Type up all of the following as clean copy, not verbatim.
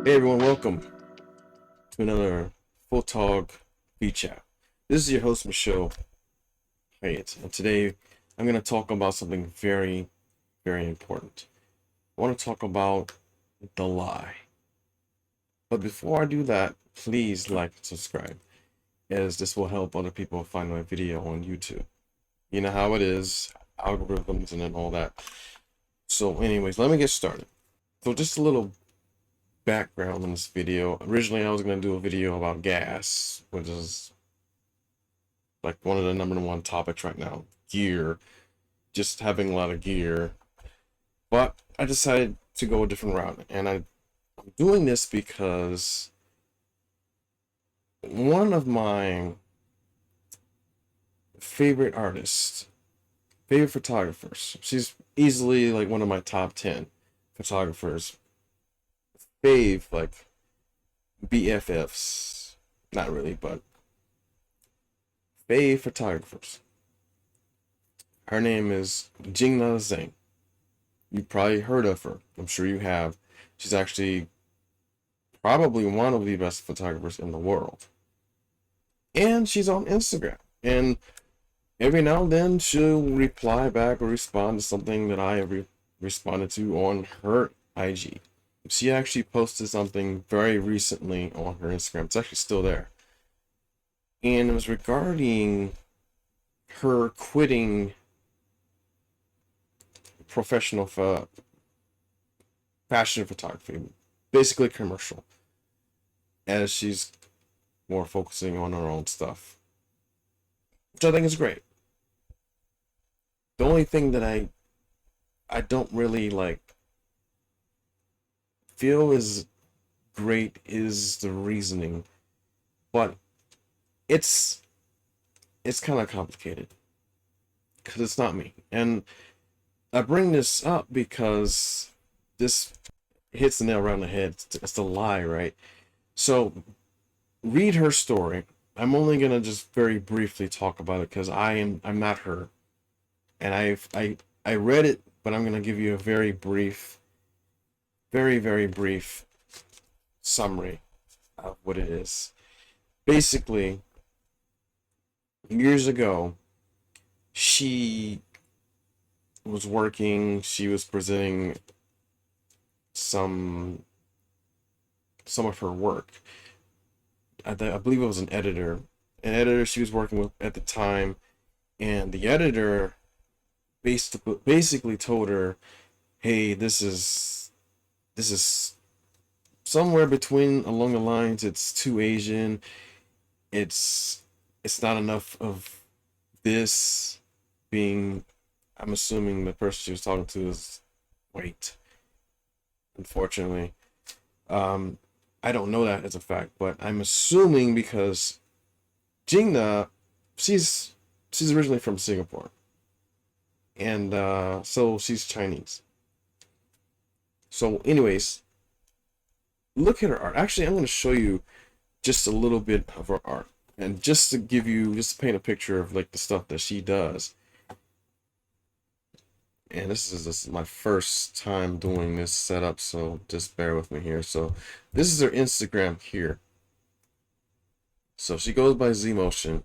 Hey everyone, welcome to another Photog vChat. This is your host Michelle Hyatt, and today I'm going to talk about something very, very important. I want to talk about the lie. But before I do that, please like and subscribe, as this will help other people find my video on YouTube. You know how it is, algorithms and then all that. So anyways, let me get started. So just a little background on this video. Originally I was going to do a video about gas, which is like one of the #1 topics right now. Gear, just having a lot of gear. But I decided to go a different route, and I'm doing this because one of my favorite artists, favorite photographers, she's easily like one of my top 10 photographers, like BFFs, not really, but photographers. Her name is Jingna Zhang. You probably heard of her. I'm sure you have. She's actually probably one of the best photographers in the world. And she's on Instagram. And every now and then she'll reply back or respond to something that I have responded to on her IG. She actually posted something very recently on her Instagram. It's actually still there. And it was regarding her quitting professional fashion photography, basically commercial, as she's more focusing on her own stuff, which I think is great. The only thing that I don't really like feel is great is the reasoning, but it's kind of complicated because it's not me. And I bring this up because this hits the nail around the head. It's the lie, right? So read her story. I'm only gonna just very briefly talk about it because I'm not her, and I read it, but I'm gonna give you a very brief, very brief summary of what it is. Basically, years ago, she was working. She was presenting some of her work. I believe it was an editor she was working with at the time, and the editor basically told her, hey, this is somewhere between along the lines, it's too Asian, it's not enough of this, being, I'm assuming the person she was talking to is white, unfortunately. I don't know that as a fact, but I'm assuming because Jingna, she's originally from Singapore, and so she's Chinese. So anyways, look at her art. Actually, I'm going to show you just a little bit of her art, and just to paint a picture of like the stuff that she does. And this is my first time doing this setup, so just bear with me here. So this is her Instagram here. So she goes by Z Motion.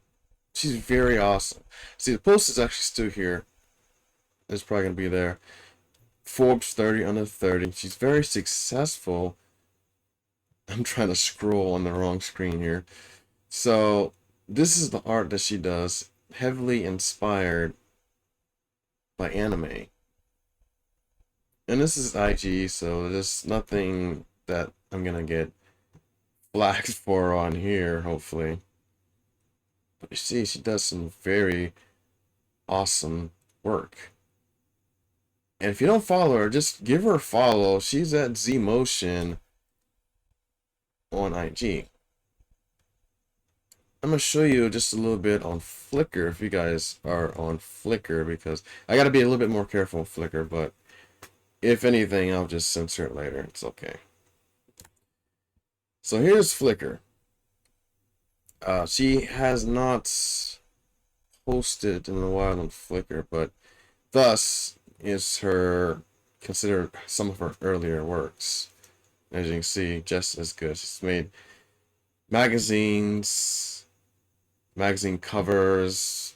She's very awesome. See, the post is actually still here. It's probably gonna be there. Forbes 30 under 30. She's very successful. I'm trying to scroll on the wrong screen here. So this is the art that she does, heavily inspired by anime. And this is IG, so there's nothing that I'm gonna get flagged for on here, hopefully. But you see, she does some very awesome work. And if you don't follow her, just give her a follow. She's at Z Motion on IG. I'm gonna show you just a little bit on Flickr if you guys are on Flickr, because I gotta be a little bit more careful with Flickr, but if anything, I'll just censor it later. It's okay. So here's Flickr. She has not posted in a while on Flickr, but thus is her considered some of her earlier works. as you can see, just as good. She's made magazines, magazine covers,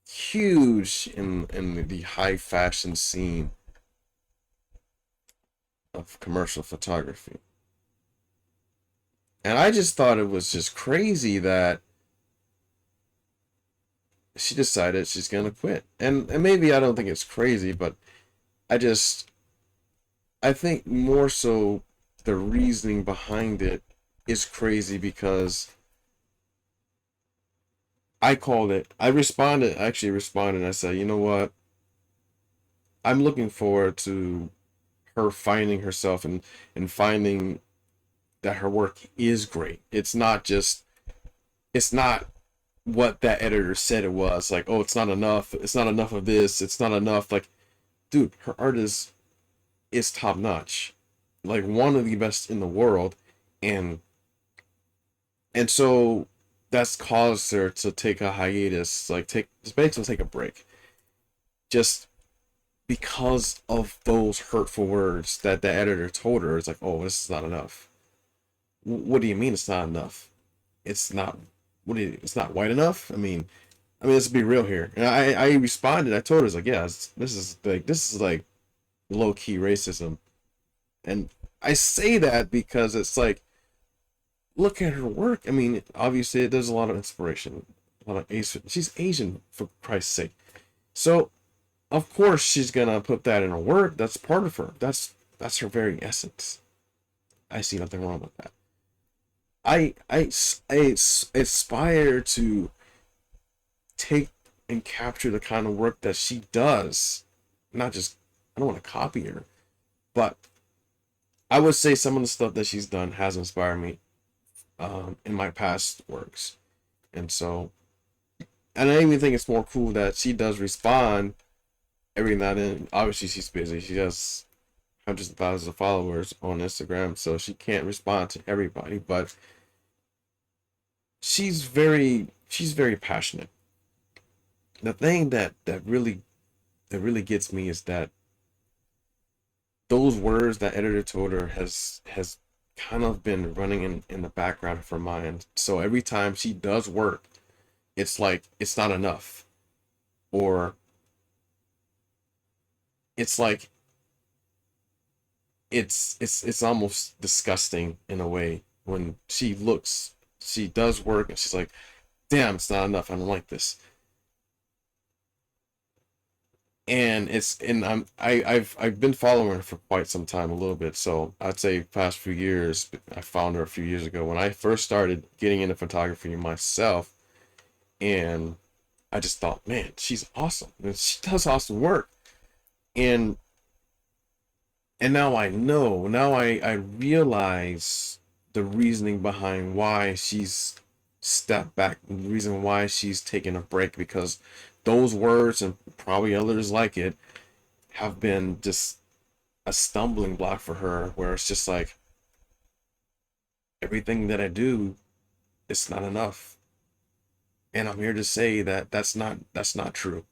huge in the high fashion scene of commercial photography. And I just thought it was just crazy that she decided she's gonna quit. And maybe I don't think it's crazy, but I just I think more so the reasoning behind it is crazy because I called it. I actually responded and I said, you know what? I'm looking forward to her finding herself and finding that her work is great. It's not what that editor said it was. Like, oh, it's not enough. It's not enough of this. It's not enough. Like, dude, her art is top notch. Like one of the best in the world. And so that's caused her to take a hiatus, like basically take a break. Just because of those hurtful words that the editor told her. It's like, oh, this is not enough. What do you mean it's not enough? It's not. It's not white enough. Let's be real here. And I responded. I told her, I was like, yeah, this is like low key racism. And I say that because it's like, look at her work. Obviously, there's a lot of inspiration. A lot of Asian. She's Asian, for Christ's sake. So of course she's gonna put that in her work. That's part of her. That's her very essence. I see nothing wrong with that. I aspire to take and capture the kind of work that she does. Not just, I don't want to copy her, but I would say some of the stuff that she's done has inspired me in my past works. And so, and I even think it's more cool that she does respond every now and then. Obviously, she's busy. She has hundreds of thousands of followers on Instagram, so she can't respond to everybody. But she's very passionate. The thing that really gets me is that those words that editor told her has kind of been running in the background of her mind. So every time she does work, it's like it's not enough, or it's like it's almost disgusting in a way when she does work and she's like, damn, it's not enough. I don't like this. And I've been following her for quite some time, a little bit. So I'd say past few years. I found her a few years ago when I first started getting into photography myself, and I just thought, man, she's awesome. And she does awesome work. And now I know. Now I realize the reasoning behind why she's stepped back, the reason why she's taking a break, because those words and probably others like it have been just a stumbling block for her, where it's just like everything that I do, it's not enough. And I'm here to say that that's not true.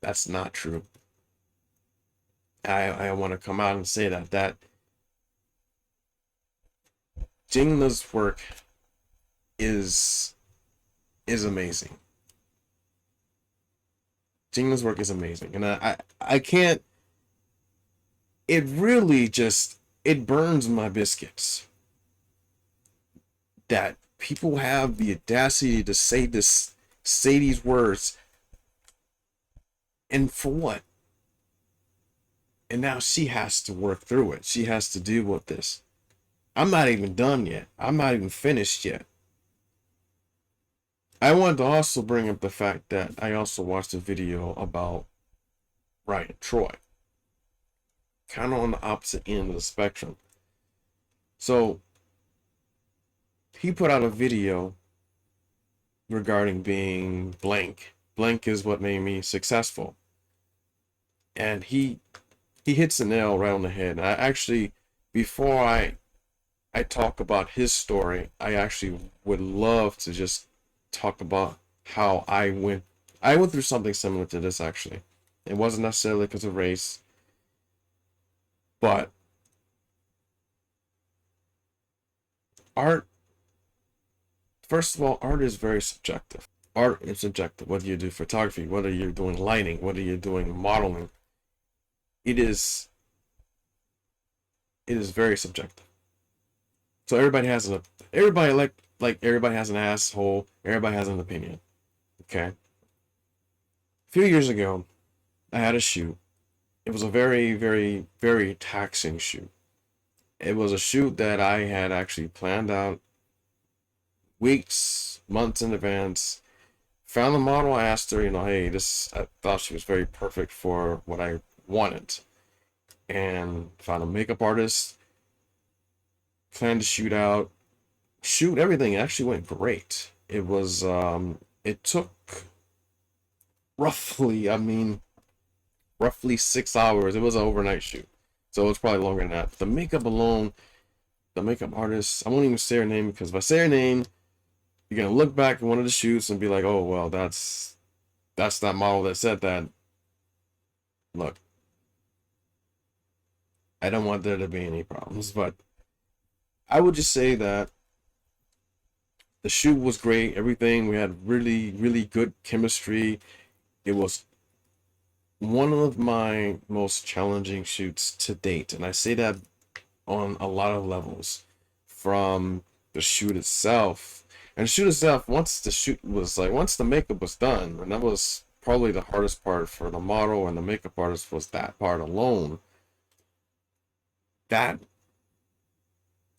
That's not true. I want to come out and say that Jingna's work is amazing. Jingna's work is amazing, and I can't. It really just it burns my biscuits that people have the audacity to say these words, and for what? And now she has to work through it. She has to deal with this. I'm not even done yet. I'm not even finished yet. I wanted to also bring up the fact that I also watched a video about Ryan Troy, kind of on the opposite end of the spectrum. So he put out a video regarding being blank. Blank is what made me successful. And he hits the nail right on the head. And I actually, before I talk about his story, I actually would love to just talk about how I went through something similar to this. Actually, it wasn't necessarily because of race. But art, first of all, art is very subjective. Art is subjective. Whether you do photography, whether you're doing lighting, whether you're doing modeling, it is very subjective. So everybody like everybody has an asshole. Everybody has an opinion. Okay. A few years ago, I had a shoot. It was a very, very, very taxing shoot. It was a shoot that I had actually planned out weeks, months in advance. Found the model. I asked her, hey, I thought she was very perfect for what I wanted. And found a makeup artist. Planned to shoot everything. It actually went great. It was, it took roughly 6 hours. It was an overnight shoot. So it's probably longer than that. The makeup alone, the makeup artist, I won't even say her name, because if I say her name, you're gonna look back at one of the shoots and be like, oh well, that's that model that said that. Look, I don't want there to be any problems, but I would just say that the shoot was great. Everything, we had really, really good chemistry. It was one of my most challenging shoots to date, and I say that on a lot of levels. From the shoot itself, and the shoot itself, once the makeup was done, and that was probably the hardest part for the model and the makeup artist, was that part alone. That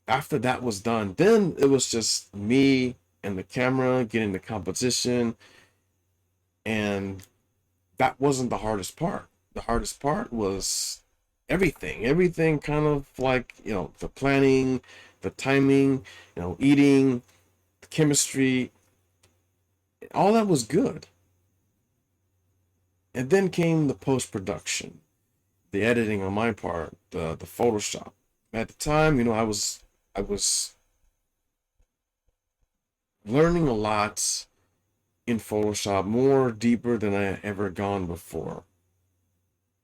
After that was done, then it was just me and the camera getting the composition, and that wasn't the hardest part. The hardest part was everything kind of like, the planning, the timing, eating, the chemistry, all that was good. And then came the post-production, the editing on my part, the Photoshop. At the time, I was learning a lot in Photoshop, more deeper than I had ever gone before.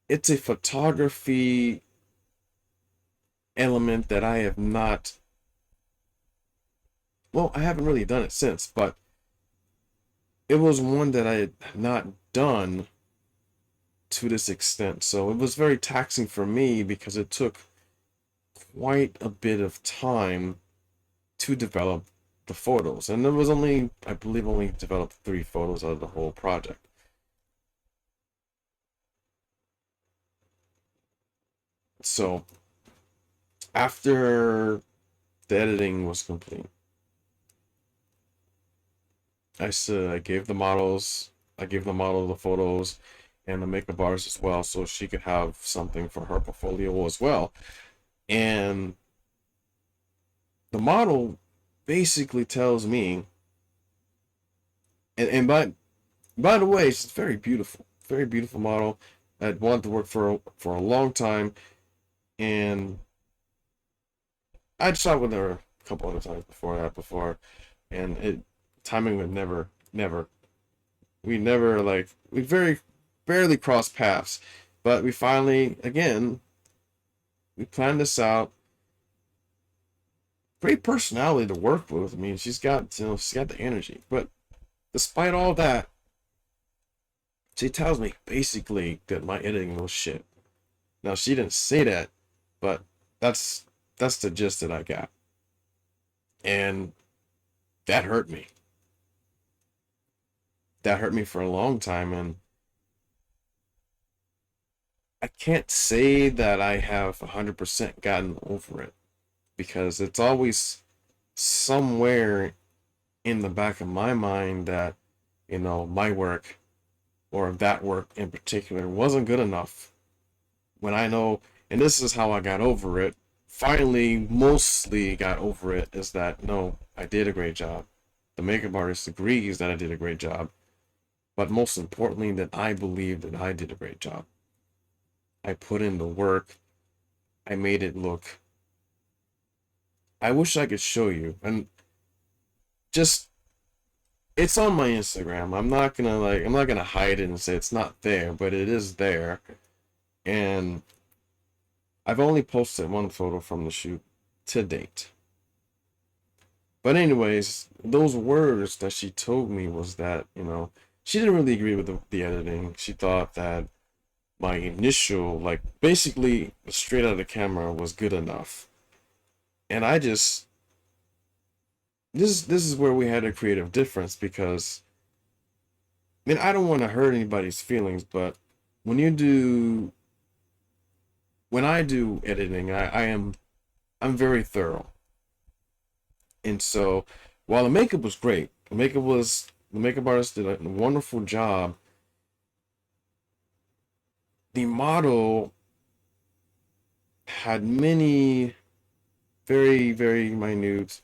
It's a photography element that I have not, well, I haven't really done it since, but it was one that I had not done to this extent. So it was very taxing for me, because it took quite a bit of time to develop the photos. And there was I believe, only developed 3 photos out of the whole project. So after the editing was complete, I gave the model the photos and the makeup artist as well, so she could have something for her portfolio as well. And the model basically tells me, and by the way, it's very beautiful model. I'd wanted to work for a long time, and I'd shot with her a couple other times before, and timing would never, we never, we very barely crossed paths, but we finally, again, we planned this out. Great personality to work with. I mean, she's got the energy. But despite all that, she tells me basically that my editing was shit. Now, she didn't say that, but that's the gist that I got. And that hurt me. That hurt me for a long time, and I can't say that I have 100% gotten over it, because it's always somewhere in the back of my mind that, my work, or that work in particular, wasn't good enough. When I know, and this is how I got over it, finally, mostly got over it, is that, no, I did a great job. The makeup artist agrees that I did a great job, but most importantly, that I believe that I did a great job. I put in the work. I made it look. I wish I could show you, and just, it's on my Instagram. I'm not gonna hide it and say it's not there, but it is there. And I've only posted one photo from the shoot to date. But anyways, those words that she told me was that, she didn't really agree with the editing. She thought that my initial, like basically straight out of the camera was good enough. And I just this is where we had a creative difference because I mean I don't want to hurt anybody's feelings, but when you do when I do editing, I'm very thorough. And so while the makeup was great, the makeup artist did a wonderful job. The model had many very, very minute,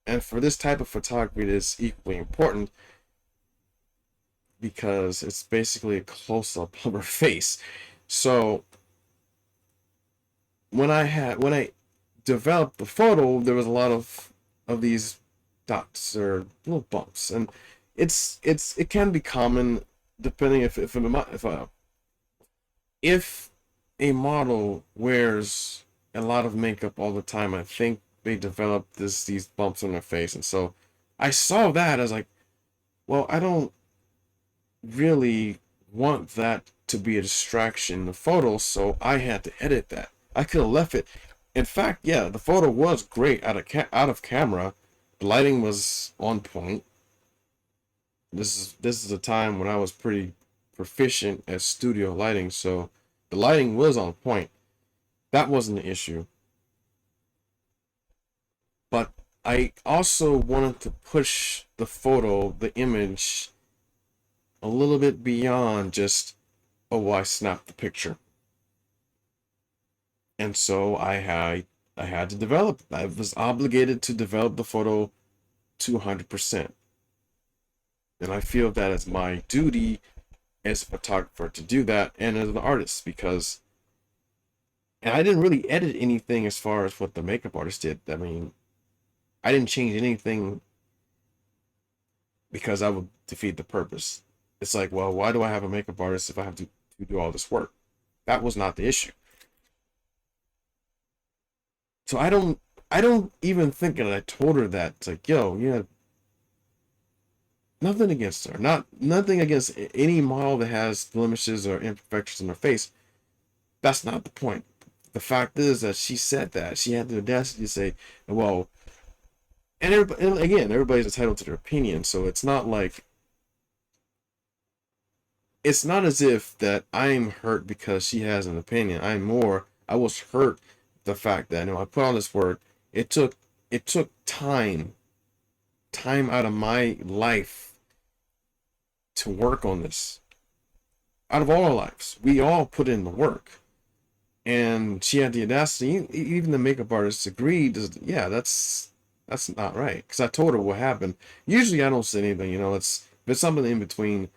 and for this type of photography, it is equally important because it's basically a close up of her face. So when I developed the photo, there was a lot of these dots or little bumps, and it can be common depending if a model wears a lot of makeup all the time. I think they develop these bumps on their face, and so I saw that as like, well, I don't really want that to be a distraction in the photo, so I had to edit that. I could have left it. In fact, yeah, the photo was great out of camera. The lighting was on point. This is a time when I was pretty proficient at studio lighting, so the lighting was on point. That wasn't an issue. But I also wanted to push the photo, the image, a little bit beyond just, oh, I snapped the picture. And so I had to develop. I was obligated to develop the photo to 100%. And I feel that it's my duty as a photographer to do that and as an artist because and I didn't really edit anything as far as what the makeup artist did. I mean, I didn't change anything because I would defeat the purpose. It's like, well, why do I have a makeup artist if I have to do all this work? That was not the issue. So I don't even think that I told her that. It's like, yo, yeah, nothing against her. Nothing against any model that has blemishes or imperfections in her face. That's not the point. The fact is that she said that. She had the audacity to say, well, and again, everybody's entitled to their opinion, so it's not as if that I'm hurt because she has an opinion. I was hurt the fact that I put on this work. It took it took time out of my life to work on this. Out of all our lives, we all put in the work, and she had the audacity. Even the makeup artist agreed. Yeah, that's not right. Because I told her what happened. Usually, I don't say anything. If it's something in between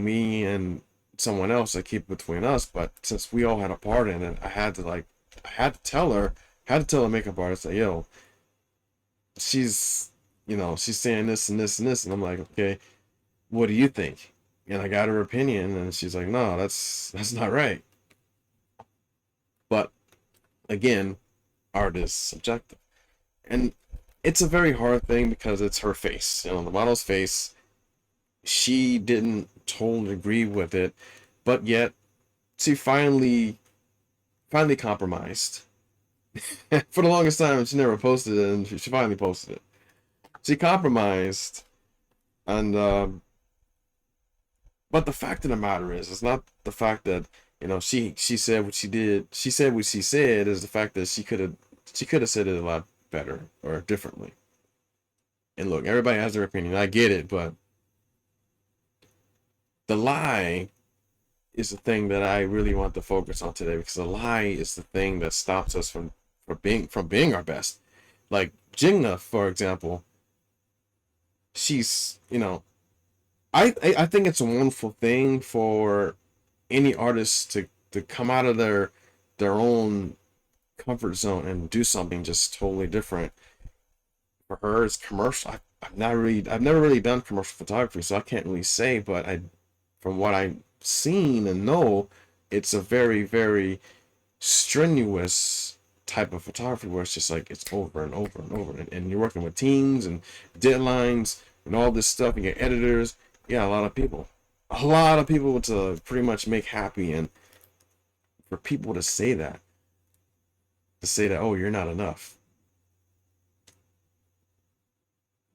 me and someone else, I keep it between us. But since we all had a part in it, I had to tell her, had to tell the makeup artist that, yo, she's, she's saying this and this and this, and I'm like, okay, what do you think? And I got her opinion, and she's like, no, that's not right. But again, art is subjective, and it's a very hard thing because it's her face, the model's face. She didn't totally agree with it, but yet she finally compromised. For the longest time, she never posted it, and she finally posted it. She compromised, and but the fact of the matter is, it's not the fact that she said what she did. She said what she said is the fact that she could have said it a lot better or differently. And look, everybody has their opinion. I get it, but the lie is the thing that I really want to focus on today because the lie is the thing that stops us from being our best. Like Jingna, for example, she's I think it's a wonderful thing for any artist to come out of their own comfort zone and do something just totally different. For her, it's commercial. I've never really done commercial photography, so I can't really say. But from what I've seen and know, it's a very, very strenuous type of photography where it's just like it's over and over and over, and you're working with teams and deadlines and all this stuff, and your editors. Yeah, a lot of people to pretty much make happy, and for people to say that, oh, you're not enough.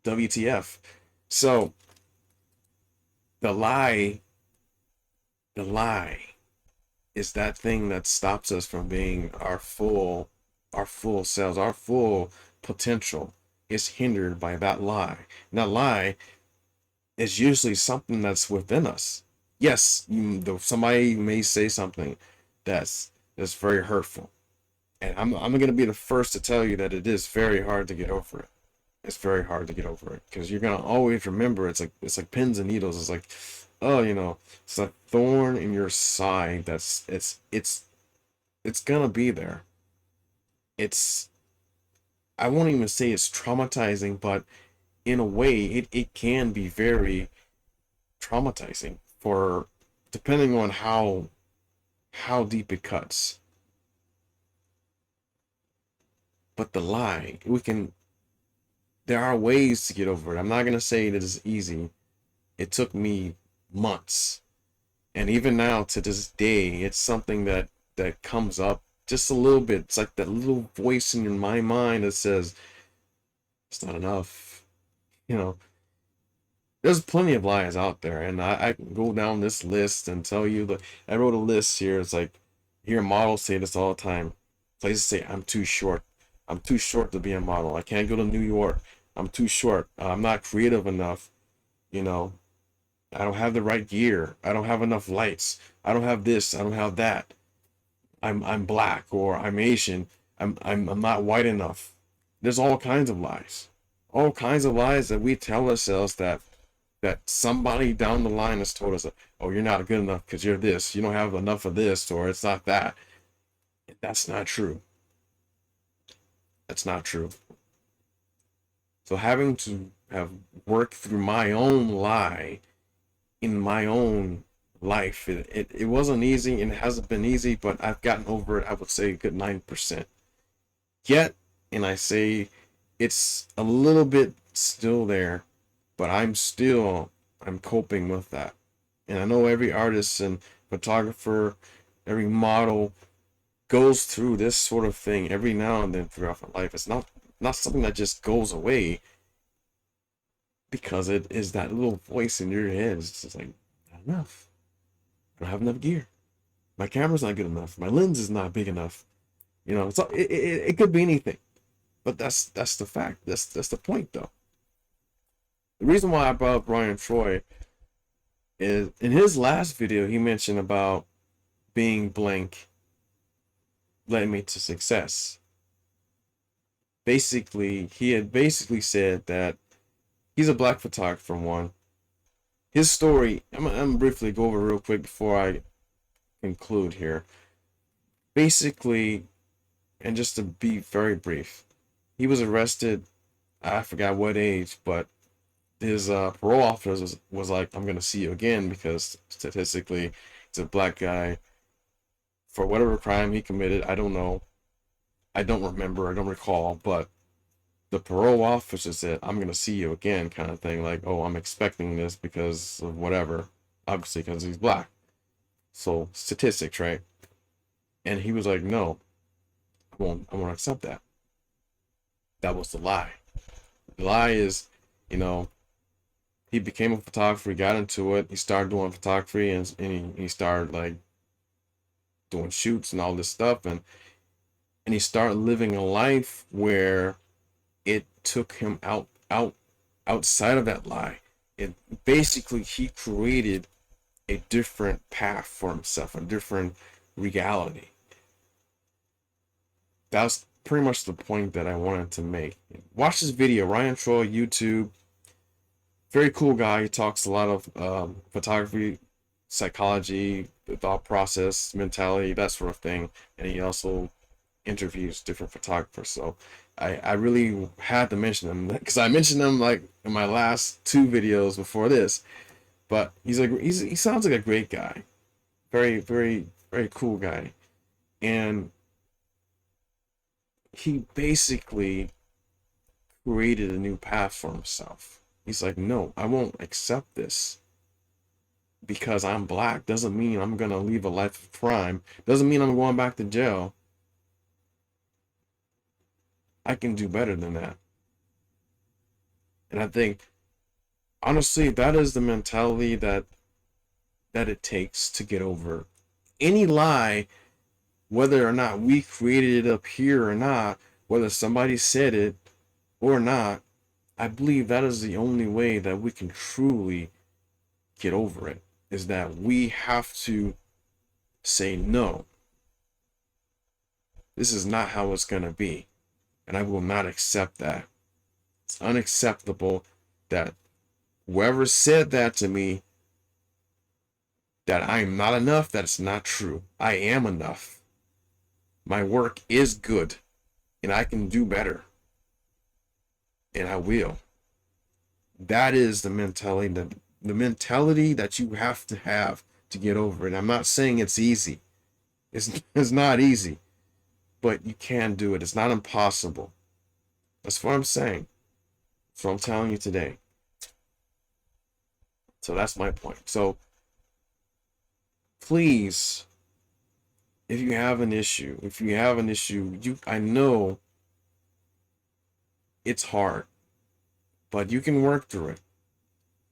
WTF? So the lie, the lie is that thing that stops us from being our full selves, our full potential is hindered by that lie. And that lie is usually something that's within us. Yes, somebody may say something that's very hurtful, and I'm gonna be the first to tell you that it is very hard to get over it. It's very hard to get over it because you're gonna always remember it's like pins and needles. It's like, oh, it's a thorn in your side. That's it's gonna be there. It's I won't even say it's traumatizing, but in a way, it can be very traumatizing for depending on how deep it cuts. But the lie, there are ways to get over it. I'm not gonna say that it's easy. It took me months, and even now to this day, it's something that comes up just a little bit. It's like that little voice in my mind that says it's not enough. You know, there's plenty of lies out there, and I can go down this list and tell you that I wrote a list here. It's like, you hear models say this all the time. Places say I'm too short. I'm too short to be a model. I can't go to New York. I'm too short. I'm not creative enough. You know, I don't have the right gear. I don't have enough lights. I don't have this. I don't have that. I'm black or I'm Asian. I'm not white enough. There's all kinds of lies. All kinds of lies that we tell ourselves that somebody down the line has told us, oh, you're not good enough because you're this. You don't have enough of this, or it's not that. That's not true. That's not true. So having to have worked through my own lie in my own life, it wasn't easy and it hasn't been easy, but I've gotten over it, I would say a good 9%. Yet, and I say it's a little bit still there, but I'm coping with that. And I know every artist and photographer, every model goes through this sort of thing every now and then throughout their life. It's not something that just goes away, because it is that little voice in your head. It's just like, not enough. I don't have enough gear. My camera's not good enough. My lens is not big enough. So it could be anything. But that's the fact. That's the point, though. The reason why I brought up Ryan Troy is in his last video he mentioned about being blank led me to success. Basically, he had basically said that he's a black photographer. One, his story. I'm gonna briefly go over real quick before I conclude here. Basically, and just to be very brief, he was arrested. I forgot what age, but his parole officer was like, I'm gonna see you again because statistically, it's a black guy. For whatever crime he committed, I don't know. I don't remember. I don't recall. But the parole officer said, I'm gonna see you again, kind of thing. Like, oh, I'm expecting this because of whatever. Obviously, because he's black. So statistics, right? And he was like, no, I won't accept that. That was the lie. The lie is, you know, he became a photographer, he got into it, he started doing photography, and he started like doing shoots and all this stuff, and he started living a life where it took him outside of that lie. It basically, he created a different path for himself, a different reality. That's pretty much the point that I wanted to make. Watch this video, Ryan Troy, YouTube. Very cool guy. He talks a lot of photography, psychology, the thought process, mentality, that sort of thing. And he also interviews different photographers. So I really had to mention him because I mentioned him like in my last two videos before this. But he sounds like a great guy. Very, very very cool guy. And he basically created a new path for himself. He's like, no, I won't accept this. Because I'm black doesn't mean I'm gonna leave a life of crime. Doesn't mean I'm going back to jail. I can do better than that. And I think, honestly, that is the mentality that it takes to get over any lie, whether or not we created it up here or not, whether somebody said it or not. I believe that is the only way that we can truly get over it, is that we have to say, no, this is not how it's going to be. And I will not accept that. It's unacceptable that whoever said that to me, that I am not enough, that's not true. I am enough. My work is good, and I can do better. And I will. That is the mentality that you have to get over it. I'm not saying it's easy. It's not easy, but you can do it. It's not impossible. That's what I'm saying. That's what I'm telling you today. So that's my point. So please, if you have an issue, I know it's hard, but you can work through it.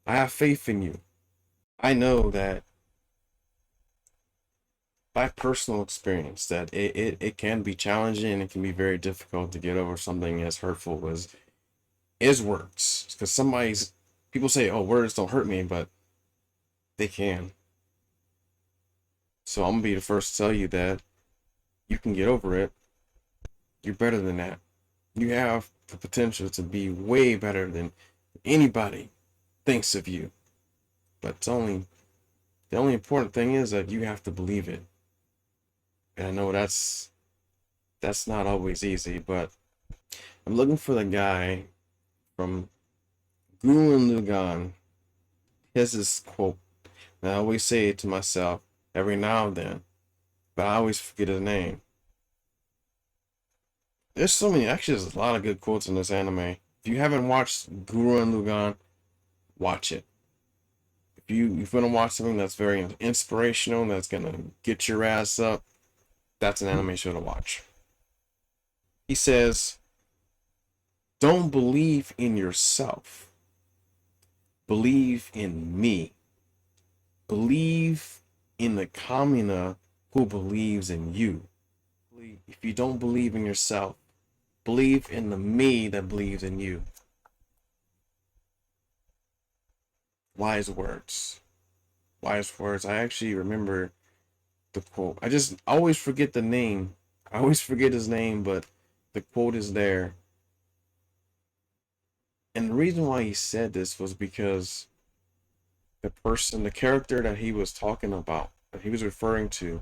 I have faith in you. I know that by personal experience that it can be challenging and it can be very difficult to get over something as hurtful as words. Because people say, oh, words don't hurt me, but they can. So I'm gonna be the first to tell you that you can get over it. You're better than that. You have the potential to be way better than anybody thinks of you. But the only important thing is that you have to believe it. And I know that's not always easy, but I'm looking for the guy from Gurren Lagann. He has this quote, and I always say it to myself every now and then, but I always forget his name. There's so many, actually, there's a lot of good quotes in this anime. If you haven't watched Gurren Lagann, watch it. If you want to watch something that's very inspirational, that's gonna get your ass up, that's an anime show to watch. He says, don't believe in yourself. Believe in me. Believe in the Kamina who believes in you. If you don't believe in yourself, believe in the me that believes in you. Wise words. Wise words. I actually remember the quote. I just always forget the name. I always forget his name, but the quote is there. And the reason why he said this was because the character that he was talking about, that he was referring to,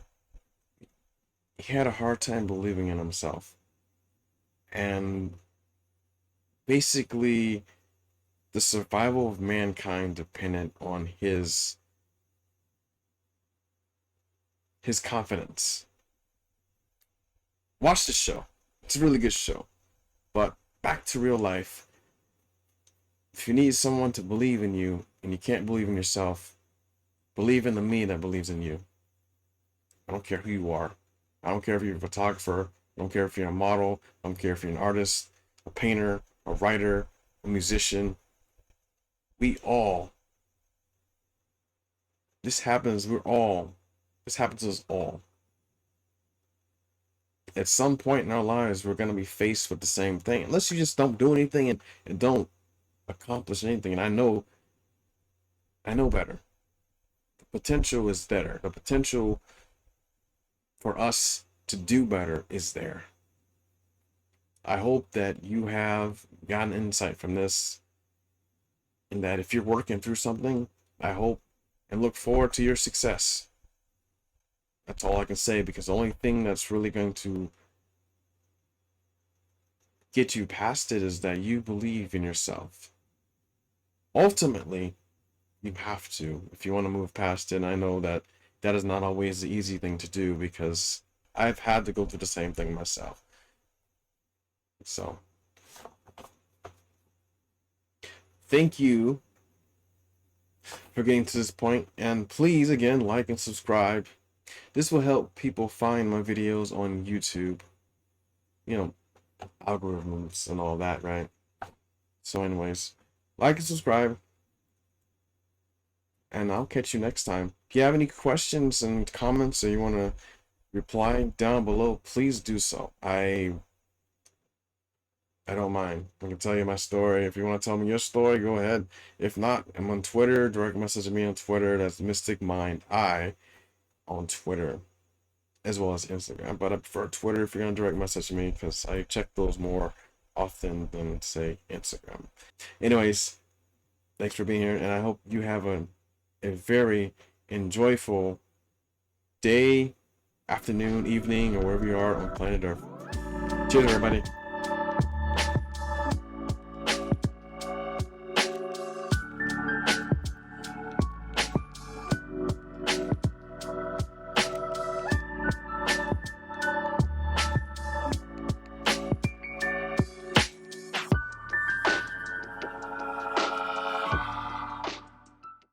he had a hard time believing in himself. And basically, the survival of mankind depended on his confidence. Watch the show. It's a really good show. But back to real life. If you need someone to believe in you and you can't believe in yourself, believe in the me that believes in you. I don't care who you are. I don't care if you're a photographer. I don't care if you're a model. I don't care if you're an artist, a painter, a writer, a musician. This happens to us all. At some point in our lives, we're going to be faced with the same thing. Unless you just don't do anything and don't accomplish anything. And I know better. The potential is better. The potential for us to do better is there. I hope that you have gotten insight from this, and that if you're working through something, I hope and look forward to your success. That's all I can say, because the only thing that's really going to get you past it is that you believe in yourself. Ultimately, you have to, if you want to move past it. And I know that that is not always the easy thing to do, because I've had to go through the same thing myself. So, thank you for getting to this point, and please, again, like and subscribe. This will help people find my videos on YouTube. You know, algorithms and all that, right? So anyways, like and subscribe, and I'll catch you next time. If you have any questions and comments, or you want to reply down below, please do so. I don't mind. I can tell you my story. If you want to tell me your story, go ahead. If not, I'm on Twitter. Direct message me on Twitter. That's Mystic Mind I on Twitter, as well as Instagram. But I prefer Twitter if you're gonna direct message me, because I check those more often than, say, Instagram. Anyways, thanks for being here, and I hope you have a very enjoyable day, afternoon, evening, or wherever you are on planet Earth. Cheers, everybody.